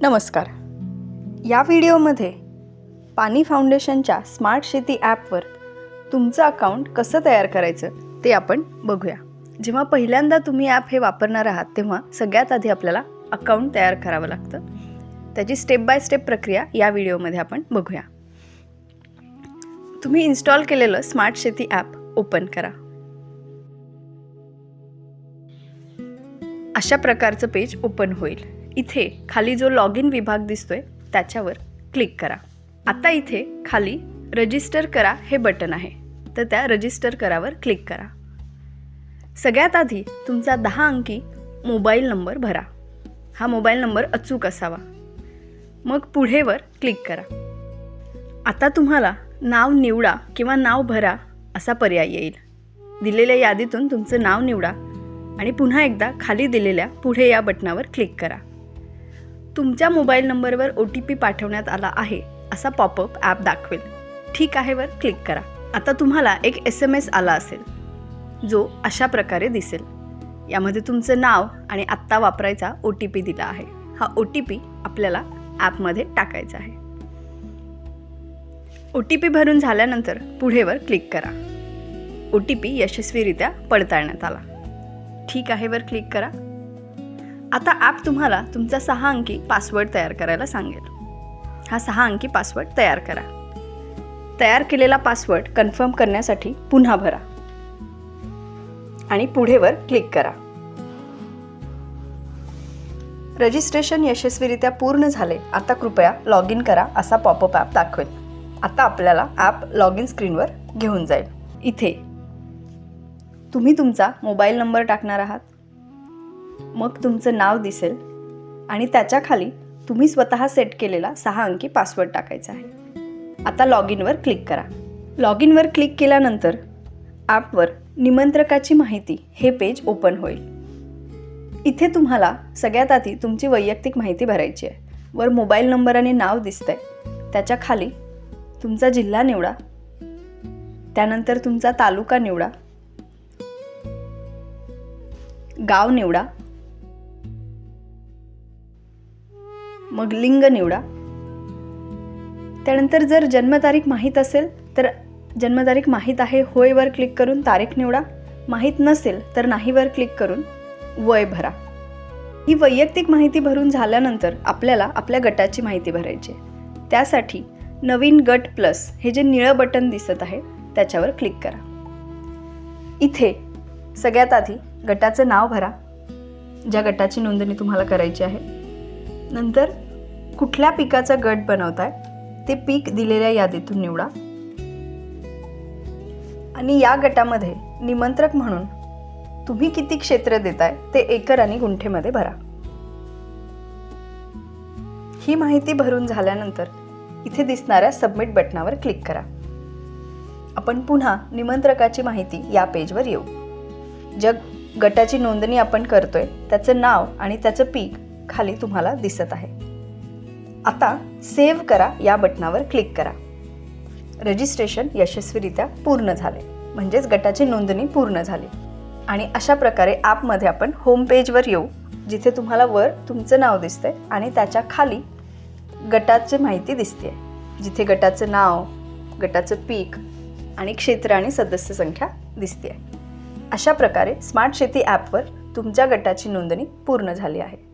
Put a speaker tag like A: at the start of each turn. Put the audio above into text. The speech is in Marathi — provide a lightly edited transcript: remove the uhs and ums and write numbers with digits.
A: नमस्कार. या व्हिडिओमध्ये पाणी फाउंडेशनच्या स्मार्ट शेती ॲपवर तुमचं अकाउंट कसं तयार करायचं ते आपण बघूया. जेव्हा पहिल्यांदा तुम्ही ॲप हे वापरणार आहात तेव्हा सगळ्यात आधी आपल्याला अकाउंट तयार करावं लागतं. त्याची स्टेप बाय स्टेप प्रक्रिया या व्हिडिओमध्ये आपण बघूया. तुम्ही इन्स्टॉल केलेलं स्मार्ट शेती ॲप ओपन करा. अशा प्रकारचं पेज ओपन होईल. इथे खाली जो लॉग इन विभाग दिसतोय त्याच्यावर क्लिक करा. आता इथे खाली रजिस्टर करा हे बटन आहे, तर त्या रजिस्टर करावर क्लिक करा. सगळ्यात आधी तुमचा 10 अंकी मोबाईल नंबर भरा. हा मोबाईल नंबर अचूक असावा. मग पुढेवर क्लिक करा. आता तुम्हाला नाव निवडा किंवा नाव भरा असा पर्याय येईल. दिलेल्या यादीतून तुमचं नाव निवडा आणि पुन्हा एकदा खाली दिलेल्या पुढे या बटनावर क्लिक करा. तुमच्या मोबाईल नंबरवर OTP पाठवण्यात आला आहे असा पॉपअप ॲप दाखवेल. ठीक आहे वर क्लिक करा. आता तुम्हाला एक SMS आला असेल जो अशा प्रकारे दिसेल. यामध्ये तुमचं नाव आणि आत्ता वापरायचा OTP दिला आहे. हा OTP आपल्याला ॲपमध्ये टाकायचा आहे. OTP भरून झाल्यानंतर पुढेवर क्लिक करा. OTP यशस्वीरित्या पडताळण्यात आला. ठीक आहे वर क्लिक करा. आता ॲप तुम्हाला तुमचा 6 अंकी पासवर्ड तयार करायला सांगेल. हा 6 अंकी पासवर्ड तयार करा. तयार केलेला पासवर्ड कन्फर्म करण्यासाठी पुन्हा भरा आणि पुढेवर क्लिक करा. रजिस्ट्रेशन यशस्वीरित्या पूर्ण झाले. आता कृपया लॉग इन करा असा पॉपअप ॲप दाखवेल. आता आपल्याला ॲप लॉग इन स्क्रीनवर घेऊन जाईल. इथे तुम्ही तुमचा मोबाईल नंबर टाकणार आहात. मग तुमचं नाव दिसेल आणि त्याच्या खाली तुम्ही स्वतः सेट केलेला 6 अंकी पासवर्ड टाकायचा आहे. आता लॉग इनवर क्लिक करा. लॉग इनवर क्लिक केल्यानंतर ॲपवर निमंत्रकाची माहिती हे पेज ओपन होईल. इथे तुम्हाला सगळ्यात आधी तुमची वैयक्तिक माहिती भरायची आहे. वर मोबाईल नंबर आणि नाव दिसतंय. त्याच्या खाली तुमचा जिल्हा निवडा. त्यानंतर तुमचा तालुका निवडा. गाव निवडा. मग लिंग निवडा. त्यानंतर जर जन्मतारीख माहीत असेल तर जन्मतारीख माहीत आहे होयवर क्लिक करून तारीख निवडा. माहीत नसेल तर नाहीवर क्लिक करून वय भरा. ही वैयक्तिक माहिती भरून झाल्यानंतर आपल्याला आपल्या गटाची माहिती भरायची आहे. त्यासाठी नवीन गट प्लस हे जे निळं बटन दिसत आहे त्याच्यावर क्लिक करा. इथे सगळ्यात आधी गटाचं नाव भरा, ज्या गटाची नोंदणी तुम्हाला करायची आहे. नंतर कुठल्या पिकाचा गट बनवताय ते पीक दिलेल्या यादीतून निवडा आणि या गटामध्ये निमंत्रक म्हणून तुम्ही किती क्षेत्र देताय ते एकर आणि गुंठेमध्ये भरा. ही माहिती भरून झाल्यानंतर इथे दिसणाऱ्या सबमिट बटनावर क्लिक करा. आपण पुन्हा निमंत्रकाची माहिती या पेजवर येऊ. ज्या गटाची नोंदणी आपण करतोय त्याचं नाव आणि त्याचं पीक खाली तुम्हाला दिसत आहे. आता सेव्ह करा या बटनावर क्लिक करा. रजिस्ट्रेशन यशस्वीरित्या पूर्ण झाले, म्हणजेच गटाची नोंदणी पूर्ण झाली. आणि अशा प्रकारे ॲपमध्ये आपण होम पेजवर येऊ, जिथे तुम्हाला वर तुमचं नाव दिसतंय आणि त्याच्या खाली गटाची माहिती दिसते, जिथे गटाचं नाव, गटाचं पीक आणि क्षेत्र आणि सदस्य संख्या दिसते. अशा प्रकारे स्मार्ट शेती ॲपवर तुमच्या गटाची नोंदणी पूर्ण झाली आहे.